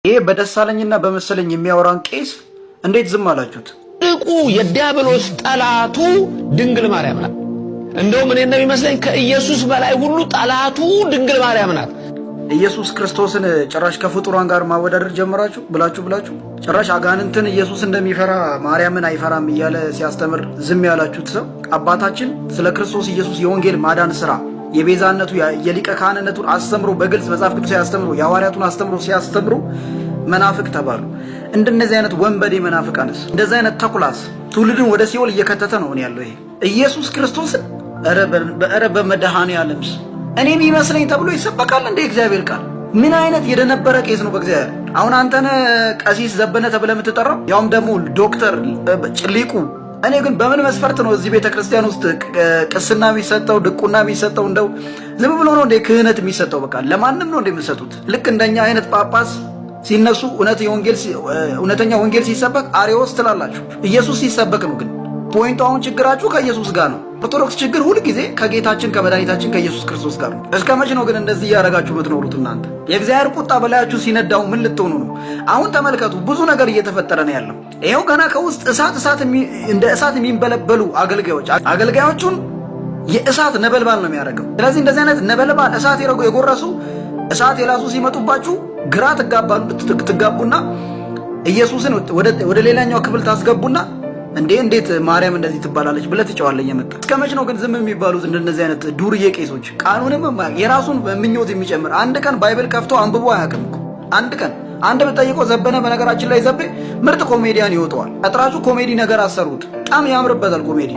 ይሄ በደሳለኝና በመሰለኝ የሚያወራን ቄስ እንዴት ዝም አላችሁት? ትልቁ የዲያብሎስ ጠላቱ ድንግል ማርያም ናት። እንደውም እኔ እንደሚመስለኝ ከኢየሱስ በላይ ሁሉ ጠላቱ ድንግል ማርያም ናት። ኢየሱስ ክርስቶስን ጭራሽ ከፍጡራን ጋር ማወዳደር ጀመራችሁ ብላችሁ ጭራሽ አጋንንትን ኢየሱስ እንደሚፈራ ማርያምን አይፈራም እያለ ሲያስተምር ዝም ያላችሁት ሰው አባታችን ስለ ክርስቶስ ኢየሱስ የወንጌል ማዳን ስራ የቤዛነቱ የሊቀ ካህንነቱን አስተምሮ በግልጽ መጽሐፍ ቅዱስ ያስተምሩ የሐዋርያቱን አስተምሮ ሲያስተምሩ መናፍቅ ተባሉ። እንደነዚህ አይነት ወንበዴ መናፍቃንስ እንደዚህ አይነት ተኩላስ ትውልድን ወደ ሲኦል እየከተተ ነው ያለው። ይሄ ኢየሱስ ክርስቶስ ኧረ በመድኃኔዓለም እኔ የሚመስለኝ ተብሎ ይሰበካል እንደ እግዚአብሔር ቃል። ምን አይነት የደነበረ ቄስ ነው በእግዚአብሔር። አሁን አንተነ ቀሲስ ዘበነ ተብለህ የምትጠራው ያውም ደግሞ ዶክተር ጭሊቁ። እኔ ግን በምን መስፈርት ነው እዚህ ቤተክርስቲያን ውስጥ ቅስና የሚሰጠው ድቁና የሚሰጠው? እንደው ዝም ብሎ ነው እንደ ክህነት የሚሰጠው? በቃ ለማንም ነው እንደምትሰጡት? ልክ እንደኛ አይነት ጳጳስ ሲነሱ እውነተኛ ወንጌል ሲሰበክ አሪዎስ ትላላችሁ። ኢየሱስ ሲሰበክ ነው። ግን ፖይንቱ አሁን ችግራችሁ ከኢየሱስ ጋር ነው። ኦርቶዶክስ ችግር ሁል ጊዜ ከጌታችን ከመድኃኒታችን ከኢየሱስ ክርስቶስ ጋር ነው። እስከ መቼ ነው ግን እንደዚህ እያደረጋችሁ የምትኖሩት እናንተ? የእግዚአብሔር ቁጣ በላያችሁ ሲነዳው ምን ልትሆኑ ነው? አሁን ተመልከቱ፣ ብዙ ነገር እየተፈጠረ ነው ያለው። ይሄው ገና ከውስጥ እንደ እሳት የሚንበለበሉ አገልጋዮቹን የእሳት ነበልባል ነው የሚያደርገው። ስለዚህ እንደዚህ አይነት ነበልባል እሳት የጎረሱ እሳት የላሱ ሲመጡባችሁ ግራ ትጋቡና ኢየሱስን ወደ ሌላኛው ክፍል ታስገቡና እንዴት ማርያም እንደዚህ ትባላለች ብለህ ትጨዋለህ እየመጣ። እስከ መች ነው ግን ዝም የሚባሉት እንደነዚህ አይነት ዱርዬ ቄሶች? ቃሉንም የራሱን ምኞት የሚጨምር አንድ ቀን ባይብል ከፍቶ አንብቦ አያውቅም እኮ አንድ ቀን። አንድ ብትጠይቀው ዘበነ፣ በነገራችን ላይ ዘቤ ምርጥ ኮሜዲያን ይወጣዋል። ቀጥራችሁ ኮሜዲ ነገር አሰሩት፣ በጣም ያምርበታል ኮሜዲ።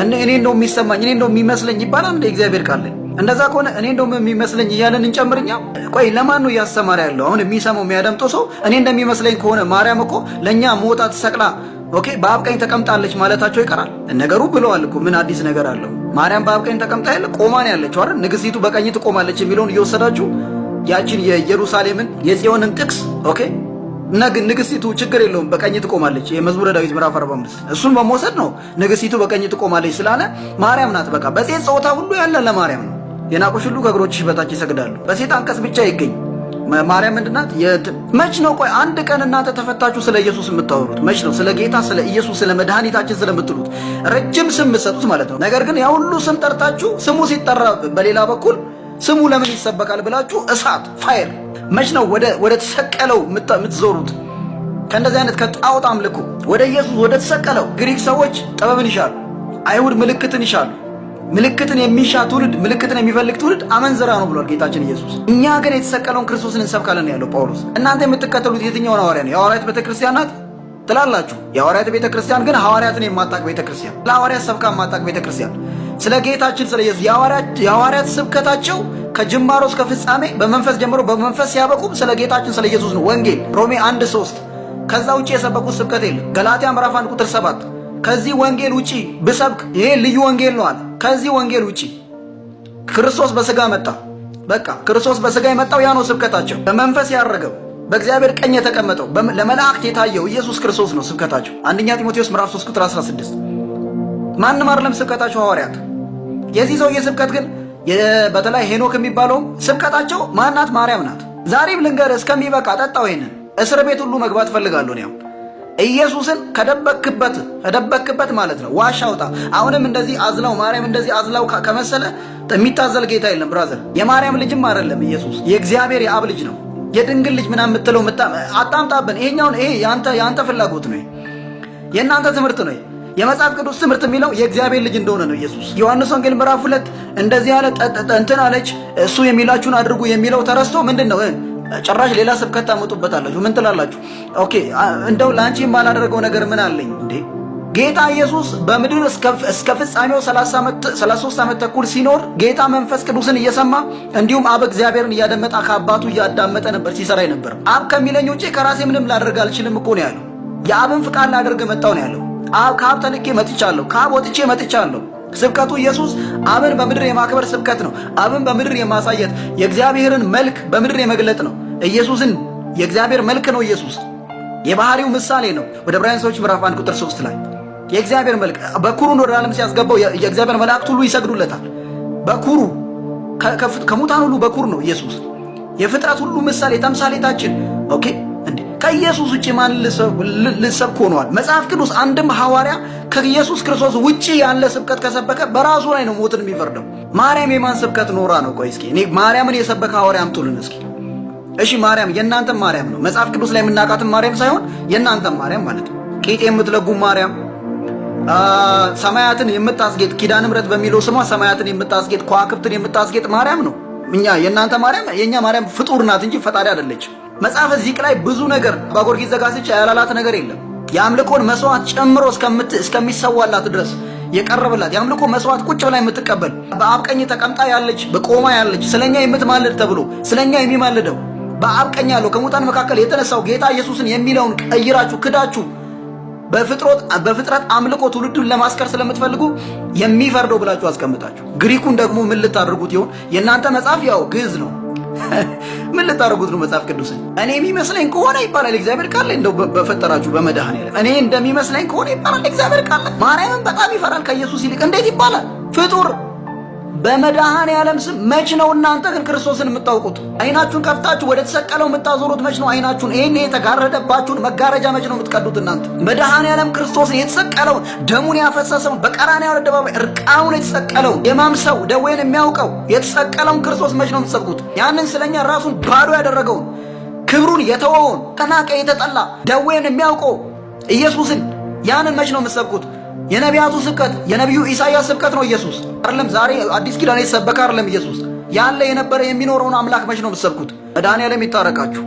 እኔ እንደው የሚሰማኝ እኔ እንደው የሚመስለኝ ይባላል እንደ እግዚአብሔር ቃል ላይ። እንደዛ ከሆነ እኔ እንደው የሚመስለኝ እያለን እንጨምርኛ። ቆይ ለማን ነው እያስተማረ ያለው? አሁን የሚሰማው የሚያደምጠው ሰው እኔ እንደሚመስለኝ ከሆነ ማርያም እኮ ለእኛ ሞታ ተሰቅላ በአብ ቀኝ ተቀምጣለች ማለታቸው ይቀራል? ነገሩ ብለዋል እኮ ምን አዲስ ነገር አለው? ማርያም በአብ ቀኝ ተቀምጣ ያለ ቆማን ያለችው አይደል? ንግስቲቱ በቀኝ ትቆማለች የሚለውን እየወሰዳችሁ ያችን የኢየሩሳሌምን የጽዮንን ጥቅስ ንግስቲቱ ችግር የለውም በቀኝ ትቆማለች፣ የመዝሙረ ዳዊት ምዕራፍ 45 እሱን በመውሰድ ነው ንግስቲቱ በቀኝ ትቆማለች ስላለ ማርያም ናት። በቃ በሴት ጾታ ሁሉ ያለ ለማርያም ነው። የናቁሽ ሁሉ ከእግሮችሽ በታች ይሰግዳሉ። በሴት አንቀጽ ብቻ ይገኝ ማርያም ምንድናት? መች ነው ቆይ አንድ ቀን እናንተ ተፈታችሁ ስለ ኢየሱስ የምታወሩት? መች ነው ስለ ጌታ ስለ ኢየሱስ ስለ መድኃኒታችን ስለምትሉት ረጅም ስም የምትሰጡት ማለት ነው። ነገር ግን ያ ሁሉ ስም ጠርታችሁ ስሙ ሲጠራ በሌላ በኩል ስሙ ለምን ይሰበካል ብላችሁ እሳት ፋየር። መች ነው ወደ ተሰቀለው የምትዞሩት? ከእንደዚህ አይነት ከጣዖት አምልኮ ወደ ኢየሱስ ወደ ተሰቀለው። ግሪክ ሰዎች ጥበብን ይሻሉ፣ አይሁድ ምልክትን ይሻሉ። ምልክትን የሚሻ ትውልድ፣ ምልክትን የሚፈልግ ትውልድ አመንዝራ ነው ብሏል ጌታችን ኢየሱስ። እኛ ግን የተሰቀለውን ክርስቶስን እንሰብካለን ያለው ጳውሎስ። እናንተ የምትከተሉት የትኛውን ሐዋርያ ነው? የሐዋርያት ቤተክርስቲያን ናት ትላላችሁ። የሐዋርያት ቤተክርስቲያን ግን ሐዋርያትን የማታውቅ ቤተክርስቲያን፣ ለሐዋርያት ሰብካ የማታውቅ ቤተክርስቲያን። ስለ ጌታችን ስለ ኢየሱስ የሐዋርያት ስብከታቸው ከጅማሮ እስከ ፍጻሜ በመንፈስ ጀምሮ በመንፈስ ሲያበቁም ስለ ጌታችን ስለ ኢየሱስ ነው። ወንጌል ሮሜ 1:3 ከዛ ውጪ የሰበኩት ስብከት የለም። ገላትያ ምዕራፍ 1 ቁጥር 7 ከዚህ ወንጌል ውጪ ብሰብክ ይሄ ልዩ ወንጌል ነው አለ። ከዚህ ወንጌል ውጪ ክርስቶስ በስጋ መጣ። በቃ ክርስቶስ በስጋ የመጣው ያ ነው ስብከታቸው። በመንፈስ ያረገው በእግዚአብሔር ቀኝ የተቀመጠው ለመላእክት የታየው ኢየሱስ ክርስቶስ ነው ስብከታቸው። አንደኛ ጢሞቴዎስ ምዕራፍ 3 ቁጥር 16 ማንም አይደለም ስብከታቸው ሐዋርያት። የዚህ ሰውዬ ስብከት ግን በተለይ ሄኖክ የሚባለውም ስብከታቸው ማናት? ማርያም ናት። ዛሬም ልንገርህ እስከሚበቃ ጠጣው። ይሄንን እስር ቤት ሁሉ መግባት ፈልጋለሁ ነው ኢየሱስን ከደበክበት ማለት ነው። ዋሻ አውጣ። አሁንም እንደዚህ አዝላው ማርያም እንደዚህ አዝላው ከመሰለ የሚታዘል ጌታ የለም ብራዘር። የማርያም ልጅም አይደለም ኢየሱስ፣ የእግዚአብሔር የአብ ልጅ ነው። የድንግል ልጅ ምናምን የምትለው አጣምጣብን። ይሄኛውን ይሄ ያንተ ፍላጎት ነው፣ የእናንተ ትምህርት ነው። የመጽሐፍ ቅዱስ ትምህርት የሚለው የእግዚአብሔር ልጅ እንደሆነ ነው ኢየሱስ። ዮሐንስ ወንጌል ምዕራፍ 2 እንደዚህ ያለ እንትን አለች እሱ የሚላችሁን አድርጉ የሚለው ተረስቶ ምንድን ነው ጭራሽ ሌላ ስብከት ታመጡበታላችሁ። ምን ትላላችሁ? ኦኬ እንደው ለአንቺ የማላደርገው ነገር ምን አለኝ እንዴ? ጌታ ኢየሱስ በምድር እስከ ፍጻሜው 33 ዓመት ተኩል ሲኖር ጌታ መንፈስ ቅዱስን እየሰማ እንዲሁም አብ እግዚአብሔርን እያደመጣ ከአባቱ እያዳመጠ ነበር ሲሰራ ነበር። አብ ከሚለኝ ውጪ ከራሴ ምንም ላደርግ አልችልም እኮ ነው ያለው። የአብን ፍቃድ ላደርግ መጣው ነው ያለው። ከአብ ተልኬ መጥቻለሁ፣ ከአብ ወጥቼ መጥቻለሁ። ስብከቱ ኢየሱስ አብን በምድር የማክበር ስብከት ነው። አብን በምድር የማሳየት የእግዚአብሔርን መልክ በምድር የመግለጥ ነው። ኢየሱስን የእግዚአብሔር መልክ ነው። ኢየሱስ የባህሪው ምሳሌ ነው። ወደ ዕብራውያን ሰዎች ምዕራፍ 1 ቁጥር 3 ላይ የእግዚአብሔር መልክ በኩሩን ወደ ዓለም ሲያስገባው የእግዚአብሔር መላእክት ሁሉ ይሰግዱለታል። በኩሩ ከሙታን ሁሉ በኩር ነው ኢየሱስ። የፍጥረት ሁሉ ምሳሌ ተምሳሌታችን። ኦኬ ከኢየሱስ ውጪ ማን ልሰብክ ሆኗል? መጽሐፍ ቅዱስ አንድም ሐዋርያ ከኢየሱስ ክርስቶስ ውጪ ያለ ስብከት ከሰበከ በራሱ ላይ ነው ሞትን የሚፈርደው። ማርያም የማን ስብከት ኖራ ነው? ቆይ እስኪ እኔ ማርያምን የሰበከ ሐዋርያ አምጡልን እስኪ። እሺ ማርያም የእናንተም ማርያም ነው። መጽሐፍ ቅዱስ ላይ የምናውቃትም ማርያም ሳይሆን የእናንተም ማርያም ማለት ነው። ቂጥ የምትለጉም ማርያም፣ ሰማያትን የምታስጌጥ ኪዳነ ምሕረት በሚለው ስሟ ሰማያትን የምታስጌጥ ከዋክብትን የምታስጌጥ ማርያም ነው። እኛ የእናንተ ማርያም የእኛ ማርያም ፍጡር ናት እንጂ ፈጣሪ አይደለችም። መጽሐፈ ዚቅ ላይ ብዙ ነገር በጊዮርጊስ ዘጋስጫ ያላላት ነገር የለም። የአምልኮን መስዋዕት ጨምሮ እስከሚሰዋላት ድረስ የቀረበላት የአምልኮ መስዋዕት ቁጭ ብላ የምትቀበል በአብ ቀኝ ተቀምጣ ያለች በቆማ ያለች ስለኛ የምትማልድ ተብሎ ስለኛ የሚማልደው በአብ ቀኝ ያለው ከሙታን መካከል የተነሳው ጌታ ኢየሱስን የሚለውን ቀይራችሁ ክዳችሁ በፍጥረት አምልኮ ትውልዱን ለማስከር ስለምትፈልጉ የሚፈርደው ብላችሁ አስቀምጣችሁ ግሪኩን ደግሞ ምን ልታደርጉት ይሆን? የእናንተ መጽሐፍ ያው ግዕዝ ነው። ምን ልታደርጉት ነው መጽሐፍ ቅዱስን? እኔ የሚመስለኝ ከሆነ ይባላል እግዚአብሔር ቃል እንደው በፈጠራችሁ በመድኃኔዓለም እኔ እንደሚመስለኝ ከሆነ ይባላል እግዚአብሔር ቃል ማርያምን በጣም ይፈራል ከኢየሱስ ይልቅ። እንዴት ይባላል? ፍጡር በመድኃኔዓለም ስም። መች ነው እናንተ ግን ክርስቶስን የምታውቁት? አይናችሁን ከፍታችሁ ወደ ተሰቀለው የምታዞሩት መች ነው? አይናችሁን ይሄን የተጋረደባችሁን መጋረጃ መች ነው የምትቀዱት እናንተ? መድኃኔዓለም ክርስቶስን የተሰቀለውን ደሙን ያፈሰሰውን በቀራንዮ አደባባይ እርቃኑን የተሰቀለውን የማምሰው ደዌን የሚያውቀው የተሰቀለውን ክርስቶስ መች ነው የምትሰብኩት? ያንን ስለኛ ራሱን ባዶ ያደረገውን ክብሩን የተወውን ተናቀ የተጠላ ደዌን የሚያውቀው ኢየሱስን ያንን መች ነው የምትሰብኩት? የነቢያቱ ስብከት የነቢዩ ኢሳይያስ ስብከት ነው ኢየሱስ አይደለም። ዛሬ አዲስ ኪዳን የተሰበከ አይደለም ኢየሱስ። ያለ የነበረ የሚኖረውን አምላክ መች ነው የምትሰብኩት? መድኃኔዓለም ይታረቃችሁ።